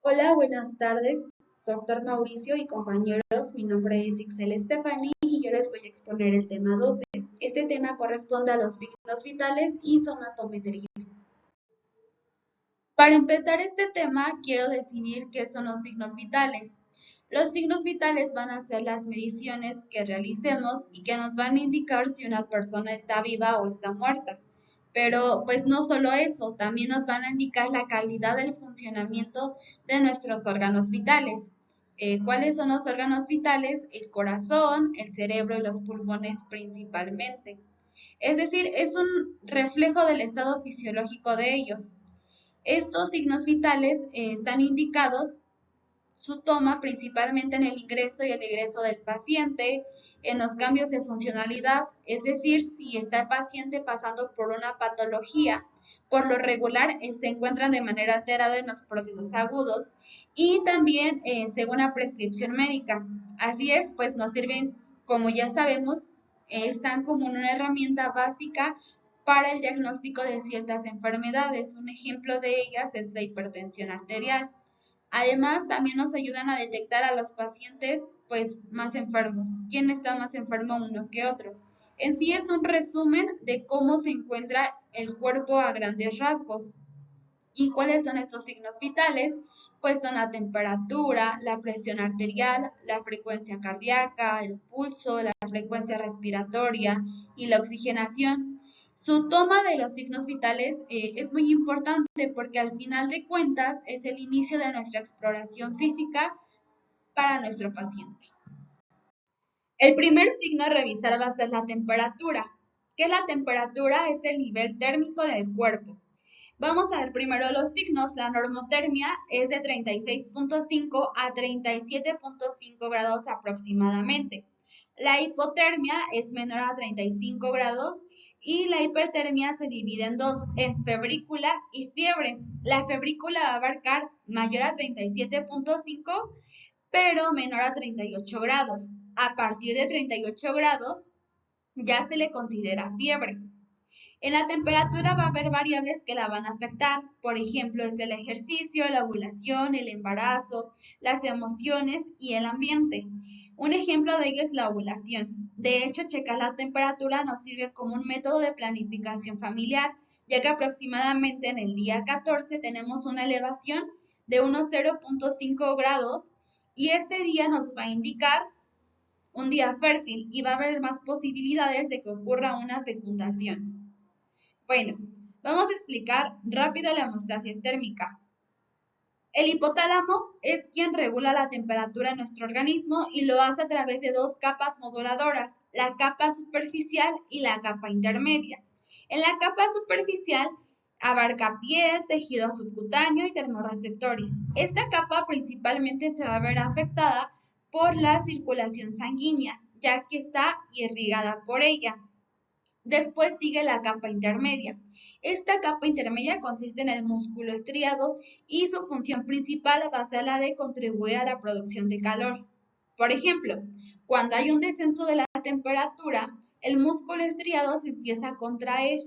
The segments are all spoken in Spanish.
Hola, buenas tardes, doctor Mauricio y compañeros. Mi nombre es Ixel Stephanie y yo les voy a exponer el tema 12. Este tema corresponde a los signos vitales y somatometría. Para empezar este tema, quiero definir qué son los signos vitales. Los signos vitales van a ser las mediciones que realicemos y que nos van a indicar si una persona está viva o está muerta. Pero pues no solo eso, también nos van a indicar la calidad del funcionamiento de nuestros órganos vitales. ¿Cuáles son los órganos vitales? El corazón, el cerebro y los pulmones principalmente. Es decir, es un reflejo del estado fisiológico de ellos. Estos signos vitales están indicados su toma principalmente en el ingreso y el egreso del paciente, en los cambios de funcionalidad, es decir, si está el paciente pasando por una patología, por lo regular se encuentran de manera alterada en los procesos agudos y también según la prescripción médica. Así es, pues nos sirven, como ya sabemos, están como una herramienta básica para el diagnóstico de ciertas enfermedades. Un ejemplo de ellas es la hipertensión arterial. Además, también nos ayudan a detectar a los pacientes pues más enfermos. ¿Quién está más enfermo uno que otro? En sí es un resumen de cómo se encuentra el cuerpo a grandes rasgos. ¿Y cuáles son estos signos vitales? Pues son la temperatura, la presión arterial, la frecuencia cardíaca, el pulso, la frecuencia respiratoria y la oxigenación. Su toma de los signos vitales es muy importante porque al final de cuentas es el inicio de nuestra exploración física para nuestro paciente. El primer signo a revisar va a ser la temperatura. ¿Qué es la temperatura? Es el nivel térmico del cuerpo. Vamos a ver primero los signos. La normotermia es de 36.5 a 37.5 grados aproximadamente. La hipotermia es menor a 35 grados y la hipertermia se divide en dos, en febrícula y fiebre. La febrícula va a abarcar mayor a 37.5 pero menor a 38 grados. A partir de 38 grados ya se le considera fiebre. En la temperatura va a haber variables que la van a afectar. Por ejemplo, es el ejercicio, la ovulación, el embarazo, las emociones y el ambiente. Un ejemplo de ello es la ovulación. De hecho, checar la temperatura nos sirve como un método de planificación familiar, ya que aproximadamente en el día 14 tenemos una elevación de unos 0.5 grados y este día nos va a indicar un día fértil y va a haber más posibilidades de que ocurra una fecundación. Bueno, vamos a explicar rápido la hemostasis térmica. El hipotálamo es quien regula la temperatura en nuestro organismo y lo hace a través de dos capas moduladoras, la capa superficial y la capa intermedia. En la capa superficial abarca piel, tejido subcutáneo y termorreceptores. Esta capa principalmente se va a ver afectada por la circulación sanguínea, ya que está irrigada por ella. Después sigue la capa intermedia. Esta capa intermedia consiste en el músculo estriado y su función principal va a ser la de contribuir a la producción de calor. Por ejemplo, cuando hay un descenso de la temperatura, el músculo estriado se empieza a contraer.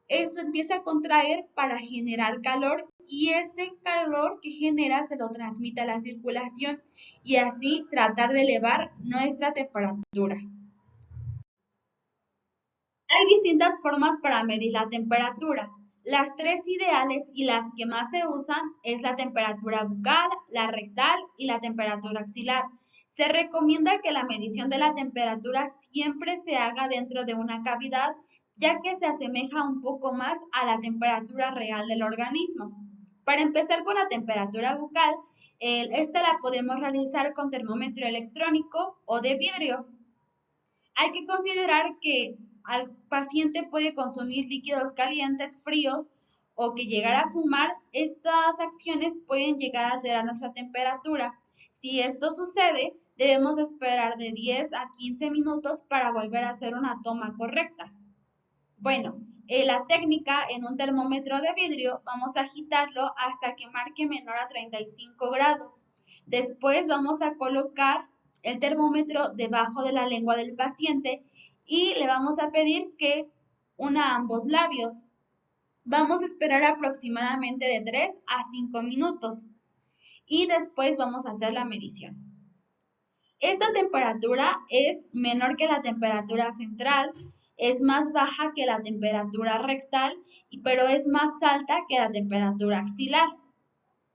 Esto empieza a contraer para generar calor y este calor que genera se lo transmite a la circulación y así tratar de elevar nuestra temperatura. Hay distintas formas para medir la temperatura. Las tres ideales y las que más se usan es la temperatura bucal, la rectal y la temperatura axilar. Se recomienda que la medición de la temperatura siempre se haga dentro de una cavidad, ya que se asemeja un poco más a la temperatura real del organismo. Para empezar con la temperatura bucal, esta la podemos realizar con termómetro electrónico o de vidrio. Hay que considerar que al paciente puede consumir líquidos calientes, fríos o que llegar a fumar. Estas acciones pueden llegar a alterar nuestra temperatura. Si esto sucede, debemos esperar de 10 a 15 minutos para volver a hacer una toma correcta. Bueno, la técnica en un termómetro de vidrio, vamos a agitarlo hasta que marque menor a 35 grados. Después vamos a colocar el termómetro debajo de la lengua del paciente y le vamos a pedir que una ambos labios. Vamos a esperar aproximadamente de 3 a 5 minutos. y después vamos a hacer la medición. Esta temperatura es menor que la temperatura central, es más baja que la temperatura rectal, pero es más alta que la temperatura axilar.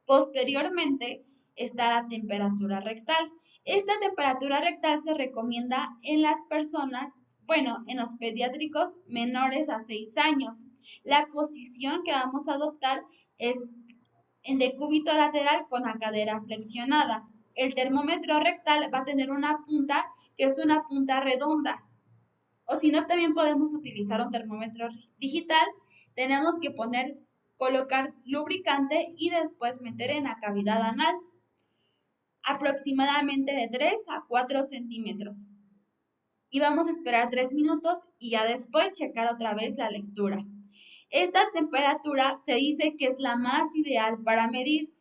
Posteriormente está la temperatura rectal. Esta temperatura rectal se recomienda en las personas, en los pediátricos menores a 6 años. La posición que vamos a adoptar es en decúbito lateral con la cadera flexionada. El termómetro rectal va a tener una punta que es una punta redonda. O si no, también podemos utilizar un termómetro digital. Tenemos que colocar lubricante y después meter en la cavidad anal, aproximadamente de 3 a 4 centímetros. Y vamos a esperar 3 minutos y ya después checar otra vez la lectura. Esta temperatura se dice que es la más ideal para medir.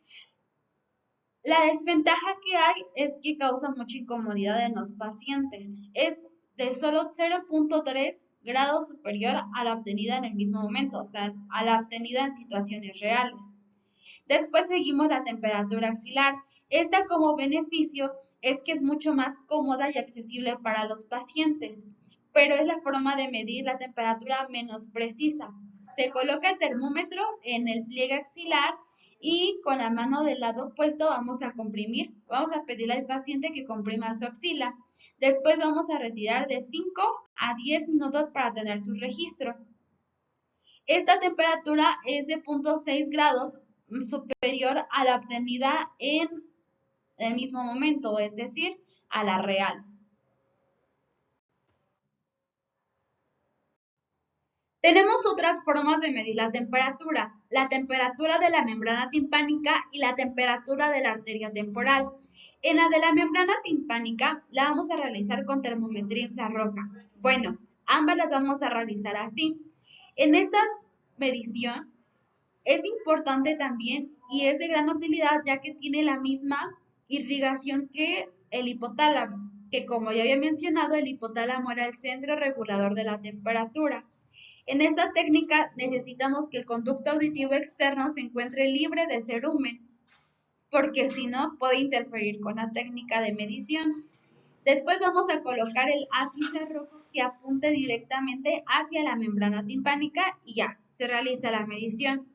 La desventaja que hay es que causa mucha incomodidad en los pacientes. Es de solo 0.3 grados superior a la obtenida en el mismo momento, o sea, a la obtenida en situaciones reales. Después seguimos la temperatura axilar. Esta como beneficio es que es mucho más cómoda y accesible para los pacientes, pero es la forma de medir la temperatura menos precisa. Se coloca el termómetro en el pliegue axilar y con la mano del lado opuesto vamos a comprimir. Vamos a pedirle al paciente que comprima su axila. Después vamos a retirar de 5 a 10 minutos para tener su registro. Esta temperatura es de 0.6 grados superior a la obtenida en el mismo momento, es decir, a la real. Tenemos otras formas de medir la temperatura de la membrana timpánica y la temperatura de la arteria temporal. En la de la membrana timpánica la vamos a realizar con termometría infrarroja. Bueno, ambas las vamos a realizar así. En esta medición es importante también y es de gran utilidad ya que tiene la misma irrigación que el hipotálamo, que como ya había mencionado, el hipotálamo era el centro regulador de la temperatura. En esta técnica necesitamos que el conducto auditivo externo se encuentre libre de cerumen, porque si no puede interferir con la técnica de medición. Después vamos a colocar el haz infrarrojo que apunte directamente hacia la membrana timpánica y ya, se realiza la medición.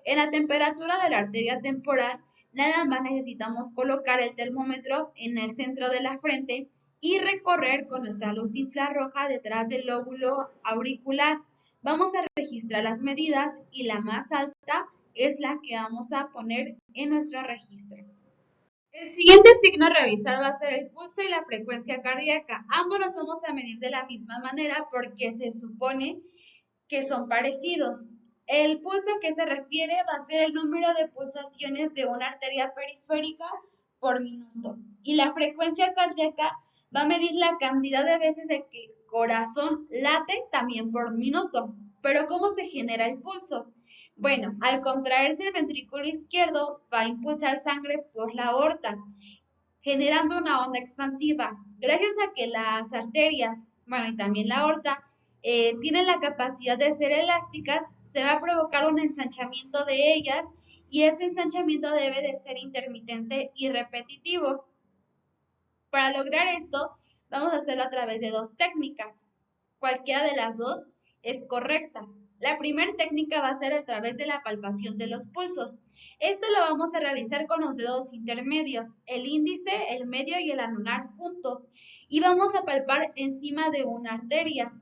En la temperatura de la arteria temporal, nada más necesitamos colocar el termómetro en el centro de la frente y recorrer con nuestra luz infrarroja detrás del lóbulo auricular. Vamos a registrar las medidas y la más alta es la que vamos a poner en nuestro registro. El siguiente signo a revisar va a ser el pulso y la frecuencia cardíaca. Ambos los vamos a medir de la misma manera porque se supone que son parecidos. El pulso a que se refiere va a ser el número de pulsaciones de una arteria periférica por minuto. Y la frecuencia cardíaca va a medir la cantidad de veces de que el corazón late también por minuto. Pero ¿cómo se genera el pulso? Bueno, al contraerse el ventrículo izquierdo va a impulsar sangre por la aorta, generando una onda expansiva. Gracias a que las arterias, y también la aorta, tienen la capacidad de ser elásticas, se va a provocar un ensanchamiento de ellas y este ensanchamiento debe de ser intermitente y repetitivo. Para lograr esto, vamos a hacerlo a través de dos técnicas. Cualquiera de las dos es correcta. La primera técnica va a ser a través de la palpación de los pulsos. Esto lo vamos a realizar con los dedos intermedios, el índice, el medio y el anular juntos. Y vamos a palpar encima de una arteria.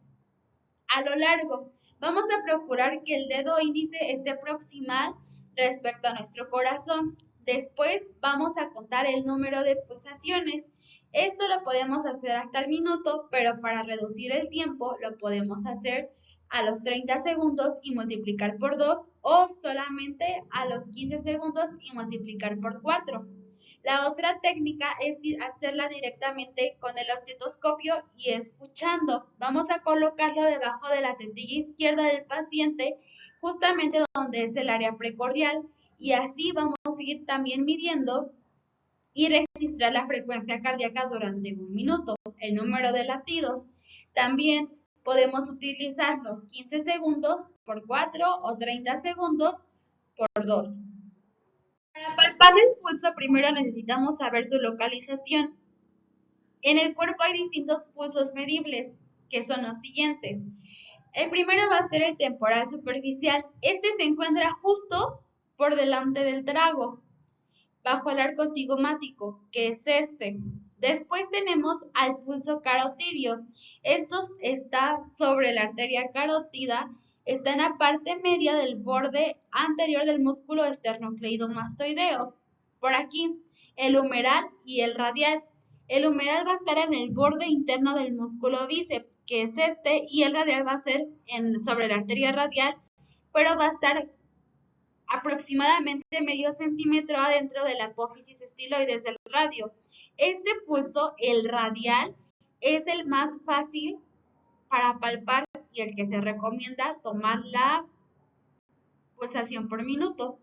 A lo largo, vamos a procurar que el dedo índice esté proximal respecto a nuestro corazón. Después vamos a contar el número de pulsaciones. Esto lo podemos hacer hasta el minuto, pero para reducir el tiempo lo podemos hacer a los 30 segundos y multiplicar por 2 o solamente a los 15 segundos y multiplicar por 4. La otra técnica es hacerla directamente con el estetoscopio y escuchando. Vamos a colocarlo debajo de la tetilla izquierda del paciente, justamente donde es el área precordial, y así vamos a seguir también midiendo y registrar la frecuencia cardíaca durante un minuto, el número de latidos. También podemos utilizarlo 15 segundos por 4 o 30 segundos por 2. Para palpar el pulso, primero necesitamos saber su localización. En el cuerpo hay distintos pulsos medibles, que son los siguientes. El primero va a ser el temporal superficial. Este se encuentra justo por delante del trago, bajo el arco cigomático, que es este. Después tenemos al pulso carotidio. Esto está sobre la arteria carótida, está en la parte media del borde anterior del músculo esternocleidomastoideo. Por aquí, el humeral y el radial. El humeral va a estar en el borde interno del músculo bíceps, que es este, y el radial va a ser sobre la arteria radial, pero va a estar aproximadamente medio centímetro adentro de la apófisis estiloides del radio. Este pulso, el radial, es el más fácil para palpar y el que se recomienda tomar la pulsación por minuto.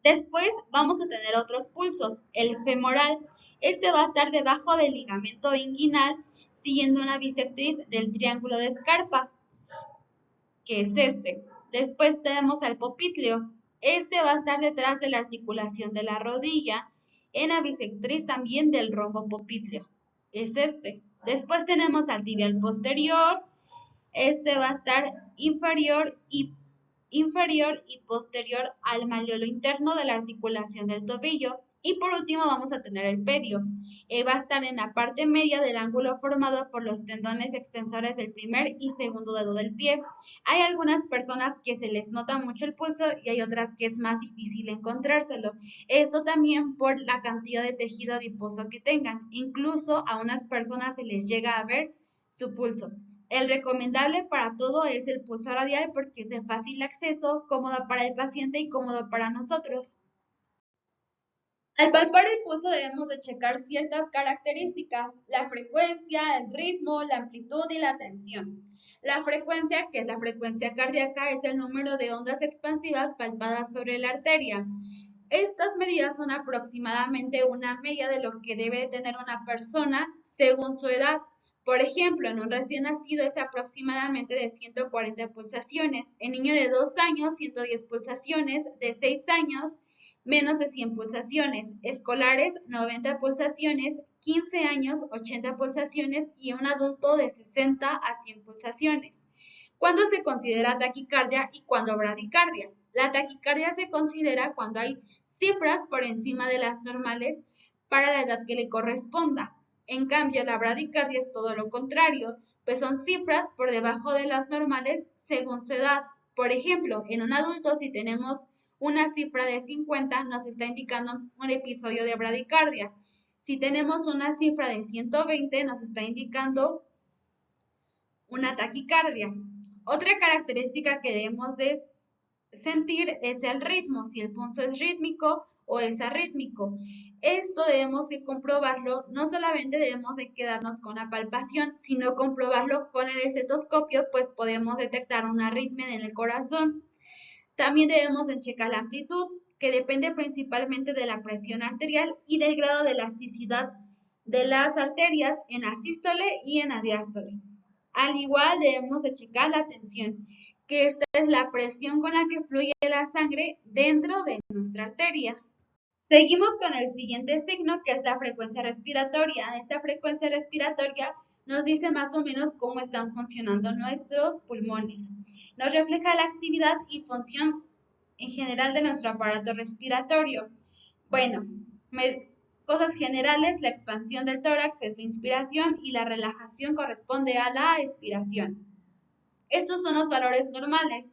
Después vamos a tener otros pulsos. El femoral, este va a estar debajo del ligamento inguinal, siguiendo una bisectriz del triángulo de Scarpa, que es este. Después tenemos al popliteo. Este va a estar detrás de la articulación de la rodilla, en la bisectriz también del rombo popliteo. Es este. Después tenemos al tibial posterior. Este va a estar inferior y posterior al malleolo interno de la articulación del tobillo. Y por último vamos a tener el pedio. Va a estar en la parte media del ángulo formado por los tendones extensores del primer y segundo dedo del pie. Hay algunas personas que se les nota mucho el pulso y hay otras que es más difícil encontrárselo. Esto también por la cantidad de tejido adiposo que tengan. Incluso a unas personas se les llega a ver su pulso. El recomendable para todo es el pulso radial porque es de fácil acceso, cómodo para el paciente y cómodo para nosotros. Al palpar el pulso debemos de checar ciertas características, la frecuencia, el ritmo, la amplitud y la tensión. La frecuencia, que es la frecuencia cardíaca, es el número de ondas expansivas palpadas sobre la arteria. Estas medidas son aproximadamente una media de lo que debe tener una persona según su edad. Por ejemplo, en un recién nacido es aproximadamente de 140 pulsaciones, en niño de 2 años 110 pulsaciones, de 6 años menos de 100 pulsaciones, escolares 90 pulsaciones, 15 años 80 pulsaciones y un adulto de 60 a 100 pulsaciones. ¿Cuándo se considera taquicardia y cuándo bradicardia? La taquicardia se considera cuando hay cifras por encima de las normales para la edad que le corresponda. En cambio, la bradicardia es todo lo contrario, pues son cifras por debajo de las normales según su edad. Por ejemplo, en un adulto, si tenemos una cifra de 50, nos está indicando un episodio de bradicardia. Si tenemos una cifra de 120, nos está indicando una taquicardia. Otra característica que debemos de sentir es el ritmo, si el pulso es rítmico o es arrítmico. Esto debemos de comprobarlo, no solamente debemos de quedarnos con la palpación, sino comprobarlo con el estetoscopio, pues podemos detectar una arritmia en el corazón. También debemos de checar la amplitud, que depende principalmente de la presión arterial y del grado de elasticidad de las arterias en la sístole y en la diástole. Al igual debemos de checar la tensión, que esta es la presión con la que fluye la sangre dentro de nuestra arteria. Seguimos con el siguiente signo, que es la frecuencia respiratoria. Esta frecuencia respiratoria nos dice más o menos cómo están funcionando nuestros pulmones. Nos refleja la actividad y función en general de nuestro aparato respiratorio. Bueno, cosas generales, la expansión del tórax es la inspiración y la relajación corresponde a la expiración. Estos son los valores normales.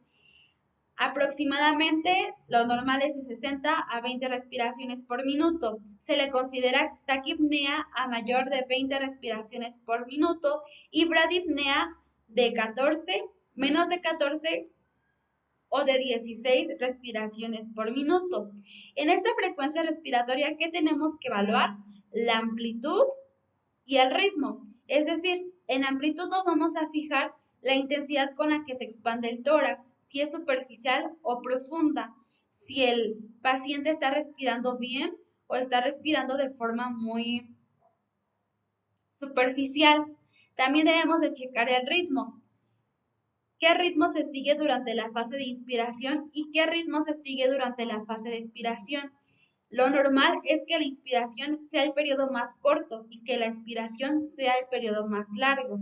Aproximadamente lo normal es de 60 a 20 respiraciones por minuto. Se le considera taquipnea a mayor de 20 respiraciones por minuto y bradipnea de 14, menos de 14 o de 16 respiraciones por minuto. En esta frecuencia respiratoria, ¿qué tenemos que evaluar? La amplitud y el ritmo. Es decir, en amplitud nos vamos a fijar la intensidad con la que se expande el tórax, si es superficial o profunda, si el paciente está respirando bien o está respirando de forma muy superficial. También debemos de checar el ritmo. qué ritmo se sigue durante la fase de inspiración y qué ritmo se sigue durante la fase de expiración. Lo normal es que la inspiración sea el periodo más corto y que la expiración sea el periodo más largo.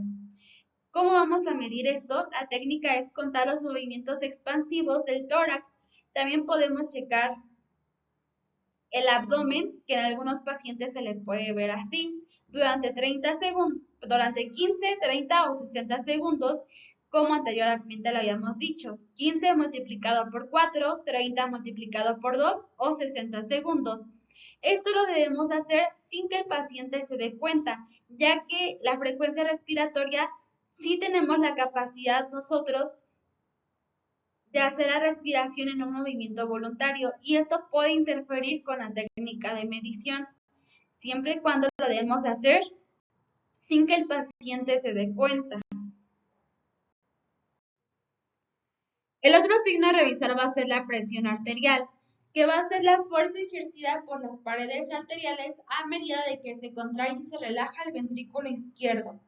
¿Cómo vamos a medir esto? La técnica es contar los movimientos expansivos del tórax. También podemos checar el abdomen, que en algunos pacientes se le puede ver así. Durante 15, 30 o 60 segundos, como anteriormente lo habíamos dicho. 15 multiplicado por 4, 30 multiplicado por 2 o 60 segundos. Esto lo debemos hacer sin que el paciente se dé cuenta, ya que la frecuencia respiratoria sí tenemos la capacidad nosotros de hacer la respiración en un movimiento voluntario y esto puede interferir con la técnica de medición, siempre y cuando lo debemos hacer sin que el paciente se dé cuenta. El otro signo a revisar va a ser la presión arterial, que va a ser la fuerza ejercida por las paredes arteriales a medida de que se contrae y se relaja el ventrículo izquierdo.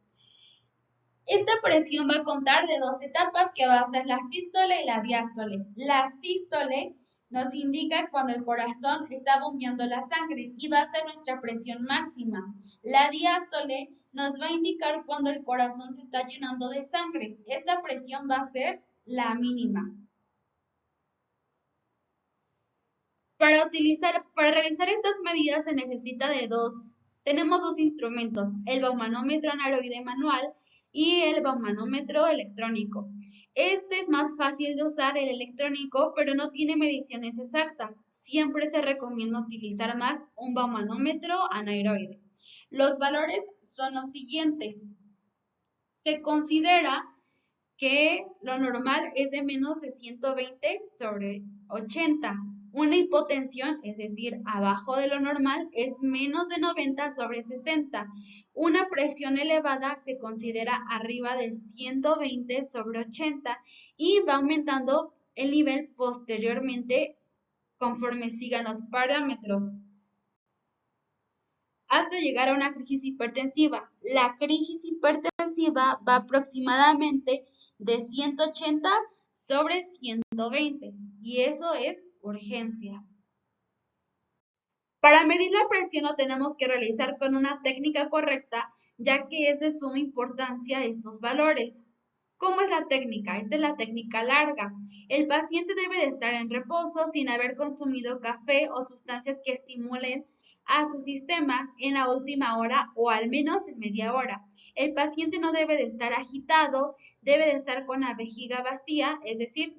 Esta presión va a contar de dos etapas que va a ser la sístole y la diástole. La sístole nos indica cuando el corazón está bombeando la sangre y va a ser nuestra presión máxima. La diástole nos va a indicar cuando el corazón se está llenando de sangre. Esta presión va a ser la mínima. Para realizar estas medidas se necesita tenemos dos instrumentos, el baumanómetro anaeroide manual y el baumanómetro electrónico. Este es más fácil de usar, el electrónico, pero no tiene mediciones exactas. Siempre se recomienda utilizar más un baumanómetro anaeroide. Los valores son los siguientes. Se considera que lo normal es de menos de 120/80. Una hipotensión, es decir, abajo de lo normal, es menos de 90/60. Una presión elevada se considera arriba de 120/80 y va aumentando el nivel posteriormente conforme sigan los parámetros hasta llegar a una crisis hipertensiva. La crisis hipertensiva va aproximadamente de 180/120 y eso es urgencias. Para medir la presión lo tenemos que realizar con una técnica correcta, ya que es de suma importancia estos valores. ¿Cómo es la técnica? Esta es la técnica larga. El paciente debe de estar en reposo sin haber consumido café o sustancias que estimulen a su sistema en la última hora o al menos en media hora. El paciente no debe de estar agitado, debe de estar con la vejiga vacía, es decir,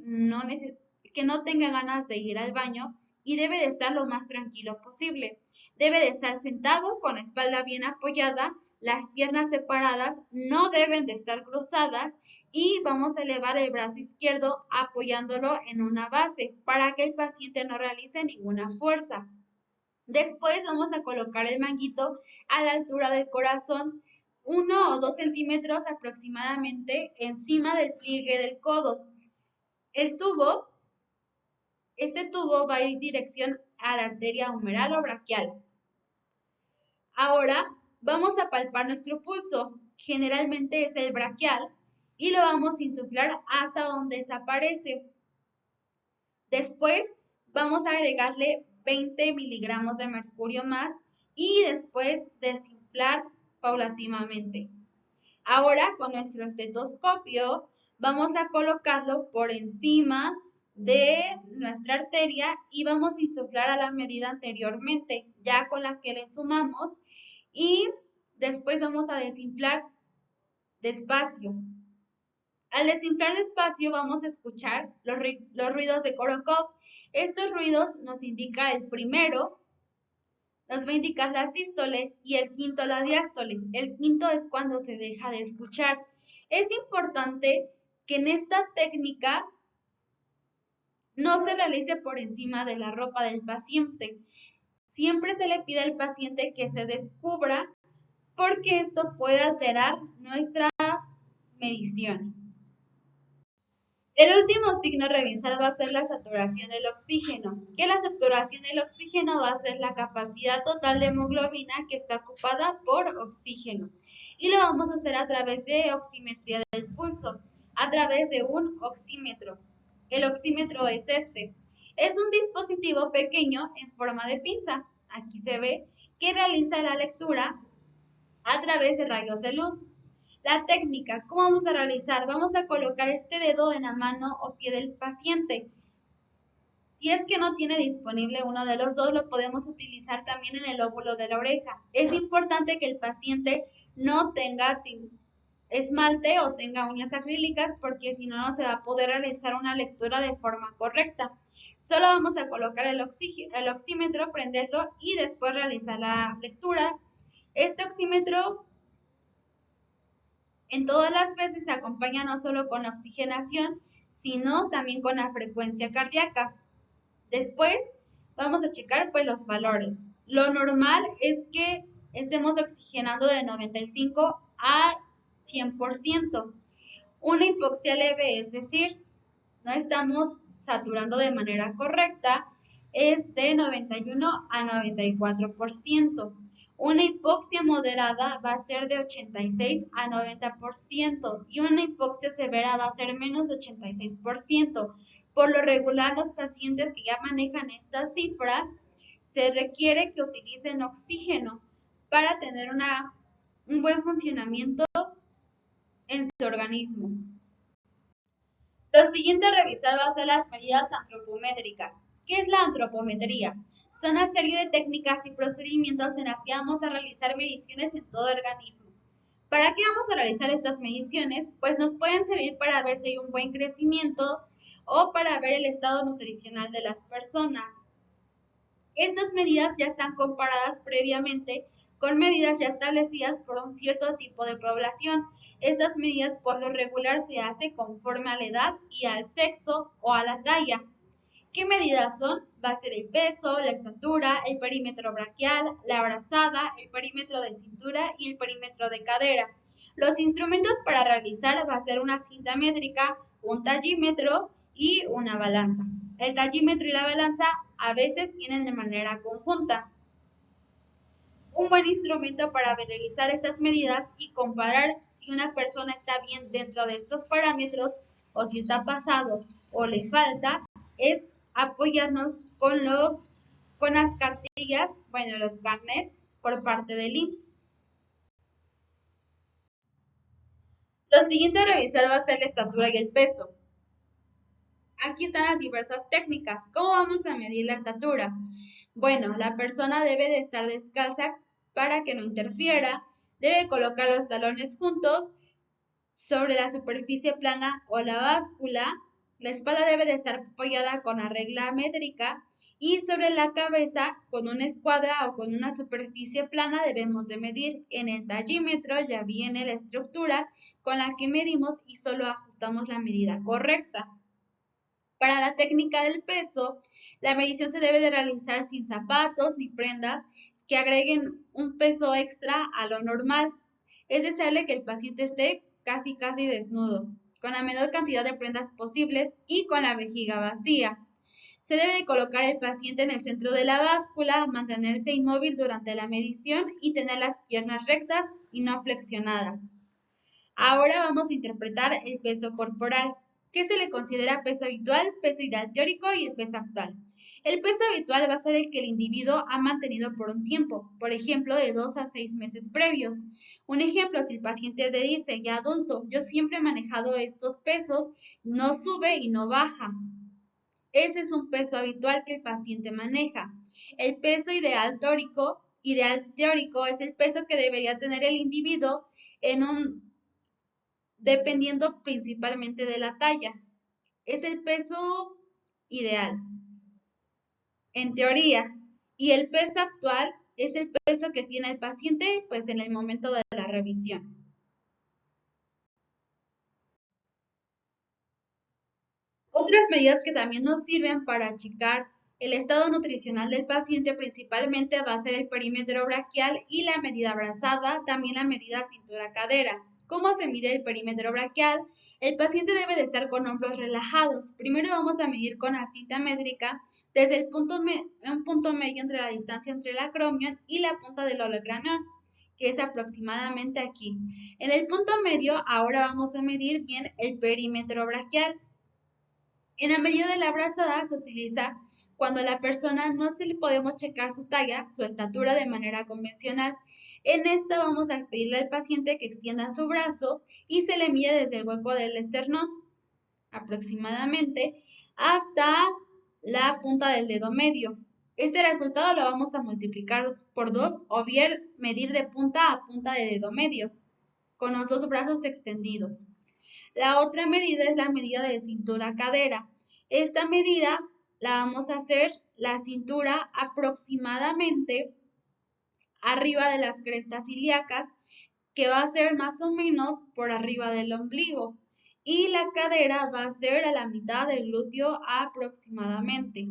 que no tenga ganas de ir al baño y debe de estar lo más tranquilo posible. Debe de estar sentado con la espalda bien apoyada, las piernas separadas, no deben de estar cruzadas y vamos a elevar el brazo izquierdo apoyándolo en una base para que el paciente no realice ninguna fuerza. Después vamos a colocar el manguito a la altura del corazón, 1 o 2 centímetros aproximadamente encima del pliegue del codo. Este tubo va a ir en dirección a la arteria humeral o braquial. Ahora vamos a palpar nuestro pulso, generalmente es el braquial, y lo vamos a insuflar hasta donde desaparece. Después vamos a agregarle 20 miligramos de mercurio más y después desinflar paulatinamente. Ahora con nuestro estetoscopio vamos a colocarlo por encima de nuestra arteria y vamos a insuflar a la medida anteriormente, ya con la que le sumamos, y después vamos a desinflar despacio. Al desinflar despacio vamos a escuchar los ruidos de Korokov. Estos ruidos nos indica el primero, nos va a indicar la sístole y el quinto la diástole. El quinto es cuando se deja de escuchar. Es importante que en esta técnica no se realice por encima de la ropa del paciente. Siempre se le pide al paciente que se descubra porque esto puede alterar nuestra medición. El último signo a revisar va a ser la saturación del oxígeno, que la saturación del oxígeno va a ser la capacidad total de hemoglobina que está ocupada por oxígeno. Y lo vamos a hacer a través de oximetría del pulso. a través de un oxímetro. El oxímetro es este. Es un dispositivo pequeño en forma de pinza. Aquí se ve que realiza la lectura a través de rayos de luz. La técnica, ¿cómo vamos a realizar? Vamos a colocar este dedo en la mano o pie del paciente. Si es que no tiene disponible uno de los dos, lo podemos utilizar también en el lóbulo de la oreja. Es importante que el paciente no tenga esmalte o tenga uñas acrílicas porque si no, no se va a poder realizar una lectura de forma correcta. Solo vamos a colocar el oxímetro, prenderlo y después realizar la lectura. Este oxímetro en todas las veces se acompaña no solo con oxigenación, sino también con la frecuencia cardíaca. Después vamos a checar pues los valores. Lo normal es que estemos oxigenando de 95 a 100%. Una hipoxia leve, es decir, no estamos saturando de manera correcta, es de 91 a 94%. Una hipoxia moderada va a ser de 86 a 90% y una hipoxia severa va a ser menos de 86%. Por lo regular, los pacientes que ya manejan estas cifras, se requiere que utilicen oxígeno para tener un buen funcionamiento en su organismo. Lo siguiente a revisar va a ser las medidas antropométricas. ¿Qué es la antropometría? Son una serie de técnicas y procedimientos en las que vamos a realizar mediciones en todo el organismo. ¿Para qué vamos a realizar estas mediciones? Pues nos pueden servir para ver si hay un buen crecimiento o para ver el estado nutricional de las personas. Estas medidas ya están comparadas previamente con medidas ya establecidas por un cierto tipo de población. Estas medidas por lo regular se hacen conforme a la edad y al sexo o a la talla. ¿Qué medidas son? Va a ser el peso, la estatura, el perímetro braquial, la brazada, el perímetro de cintura y el perímetro de cadera. Los instrumentos para realizar va a ser una cinta métrica, un tallímetro y una balanza. El tallímetro y la balanza a veces vienen de manera conjunta. Un buen instrumento para realizar estas medidas y comparar si una persona está bien dentro de estos parámetros o si está pasado o le falta es apoyarnos con las cartillas, los carnets por parte del IMSS. Lo siguiente a revisar va a ser la estatura y el peso. Aquí están las diversas técnicas. ¿Cómo vamos a medir la estatura? Bueno, la persona debe de estar descalza para que no interfiera, debe colocar los talones juntos sobre la superficie plana o la báscula, la espalda debe de estar apoyada con la regla métrica y sobre la cabeza con una escuadra o con una superficie plana debemos de medir. En el tallímetro ya viene la estructura con la que medimos y solo ajustamos la medida correcta. Para la técnica del peso, la medición se debe de realizar sin zapatos ni prendas que agreguen un peso extra a lo normal. Es deseable que el paciente esté casi desnudo, con la menor cantidad de prendas posibles y con la vejiga vacía. Se debe de colocar el paciente en el centro de la báscula, mantenerse inmóvil durante la medición y tener las piernas rectas y no flexionadas. Ahora vamos a interpretar el peso corporal. ¿Qué se le considera peso habitual, peso ideal teórico y el peso actual? El peso habitual va a ser el que el individuo ha mantenido por un tiempo, por ejemplo, de 2 a 6 meses previos. Un ejemplo, si el paciente te dice, ya adulto, yo siempre he manejado estos pesos, no sube y no baja. Ese es un peso habitual que el paciente maneja. El peso ideal teórico es el peso que debería tener el individuo dependiendo principalmente de la talla. Es el peso ideal, en teoría, y el peso actual es el peso que tiene el paciente pues en el momento de la revisión. Otras medidas que también nos sirven para achicar el estado nutricional del paciente principalmente va a ser el perímetro braquial y la medida brazada, también la medida cintura-cadera. ¿Cómo se mide el perímetro braquial? El paciente debe de estar con hombros relajados. Primero vamos a medir con la cinta métrica desde un punto medio entre la distancia entre el acromion y la punta del holocranión. que es aproximadamente aquí. En el punto medio, ahora vamos a medir bien el perímetro braquial. En la medida de la brazada se utiliza cuando a la persona no se le podemos checar su talla, su estatura de manera convencional. En esta vamos a pedirle al paciente que extienda su brazo y se le mide desde el hueco del esternón aproximadamente hasta la punta del dedo medio. Este resultado lo vamos a multiplicar por 2 o bien medir de punta a punta de dedo medio con los dos brazos extendidos. La otra medida es la medida de cintura-cadera. Esta medida la vamos a hacer la cintura aproximadamente arriba de las crestas ilíacas, que va a ser más o menos por arriba del ombligo. Y la cadera va a ser a la mitad del glúteo aproximadamente.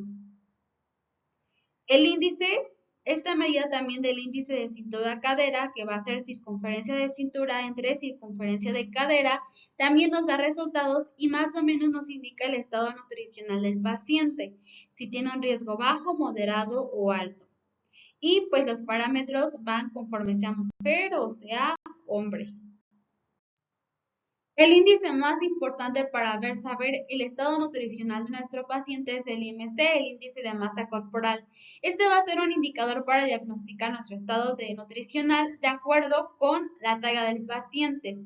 El índice, esta medida también del índice de cintura-cadera, que va a ser circunferencia de cintura entre circunferencia de cadera, también nos da resultados y más o menos nos indica el estado nutricional del paciente, si tiene un riesgo bajo, moderado o alto. Y pues los parámetros van conforme sea mujer o sea hombre. El índice más importante para saber el estado nutricional de nuestro paciente es el IMC, el índice de masa corporal. Este va a ser un indicador para diagnosticar nuestro estado nutricional de acuerdo con la talla del paciente.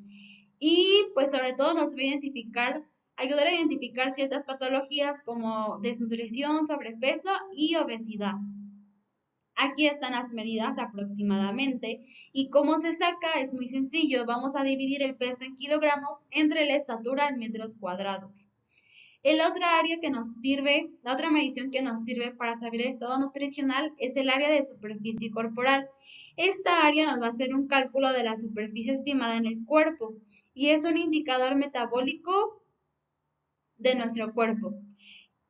Y pues sobre todo nos va a ayudar a identificar ciertas patologías como desnutrición, sobrepeso y obesidad. Aquí están las medidas aproximadamente y cómo se saca es muy sencillo. Vamos a dividir el peso en kilogramos entre la estatura en metros cuadrados. La otra medición que nos sirve para saber el estado nutricional es el área de superficie corporal. Esta área nos va a hacer un cálculo de la superficie estimada en el cuerpo y es un indicador metabólico de nuestro cuerpo.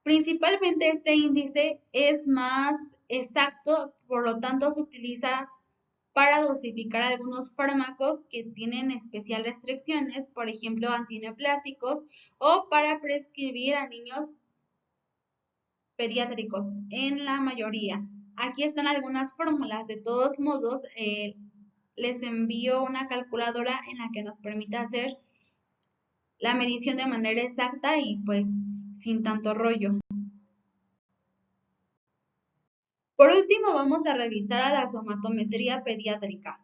Principalmente este índice es más exacto, por lo tanto se utiliza para dosificar algunos fármacos que tienen especial restricciones, por ejemplo antineoplásicos, o para prescribir a niños pediátricos, en la mayoría. Aquí están algunas fórmulas, de todos modos les envío una calculadora en la que nos permite hacer la medición de manera exacta y pues sin tanto rollo. Por último, vamos a revisar a la somatometría pediátrica.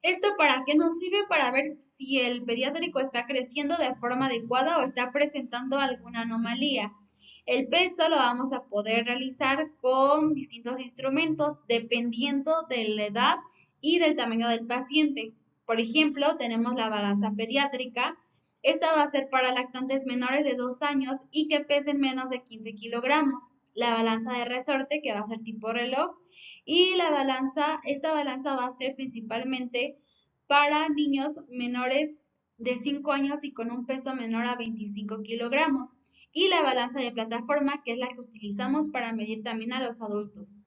¿Esto para qué nos sirve? Para ver si el pediátrico está creciendo de forma adecuada o está presentando alguna anomalía. El peso lo vamos a poder realizar con distintos instrumentos dependiendo de la edad y del tamaño del paciente. Por ejemplo, tenemos la balanza pediátrica. Esta va a ser para lactantes menores de 2 años y que pesen menos de 15 kilogramos. La balanza de resorte, que va a ser tipo reloj, y esta balanza va a ser principalmente para niños menores de 5 años y con un peso menor a 25 kilogramos. Y la balanza de plataforma, que es la que utilizamos para medir también a los adultos.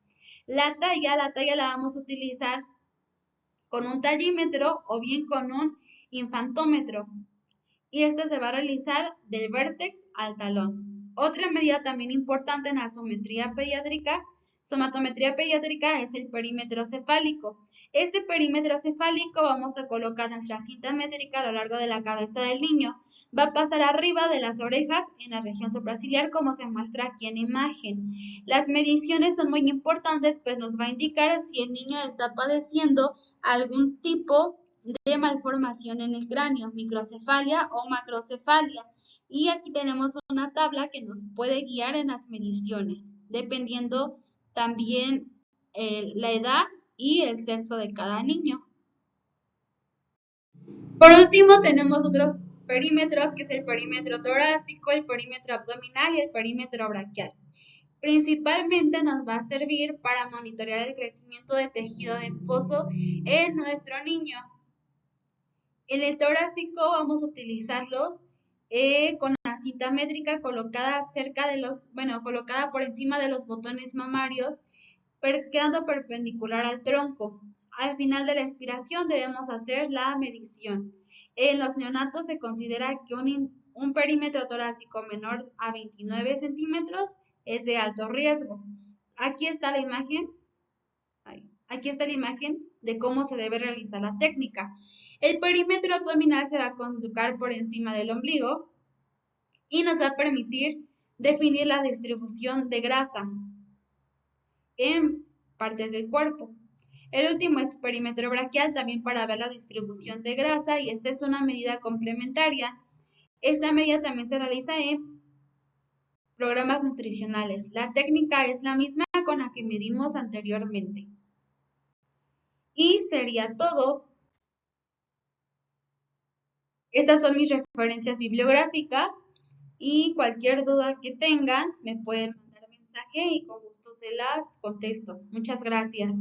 La talla la vamos a utilizar con un tallímetro o bien con un infantómetro. Y esta se va a realizar del vértex al talón. Otra medida también importante en la somatometría pediátrica es el perímetro cefálico. Este perímetro cefálico vamos a colocar nuestra cinta métrica a lo largo de la cabeza del niño. Va a pasar arriba de las orejas en la región supraciliar como se muestra aquí en imagen. Las mediciones son muy importantes pues nos va a indicar si el niño está padeciendo algún tipo de malformación en el cráneo, microcefalia o macrocefalia. Y aquí tenemos una tabla que nos puede guiar en las mediciones, dependiendo también la edad y el sexo de cada niño. Por último, tenemos otros perímetros, que es el perímetro torácico, el perímetro abdominal y el perímetro braquial. Principalmente nos va a servir para monitorear el crecimiento de tejido adiposo en nuestro niño. En el torácico vamos a utilizarlos con la cinta métrica colocada colocada por encima de los botones mamarios, quedando perpendicular al tronco. Al final de la expiración debemos hacer la medición. En los neonatos se considera que un perímetro torácico menor a 29 centímetros es de alto riesgo. Aquí está la imagen. Ahí. Aquí está la imagen de cómo se debe realizar la técnica. El perímetro abdominal se va a colocar por encima del ombligo y nos va a permitir definir la distribución de grasa en partes del cuerpo. El último es perímetro braquial, también para ver la distribución de grasa, y esta es una medida complementaria. Esta medida también se realiza en programas nutricionales. La técnica es la misma con la que medimos anteriormente. Y sería todo. Estas son mis referencias bibliográficas y cualquier duda que tengan me pueden mandar mensaje y con gusto se las contesto. Muchas gracias.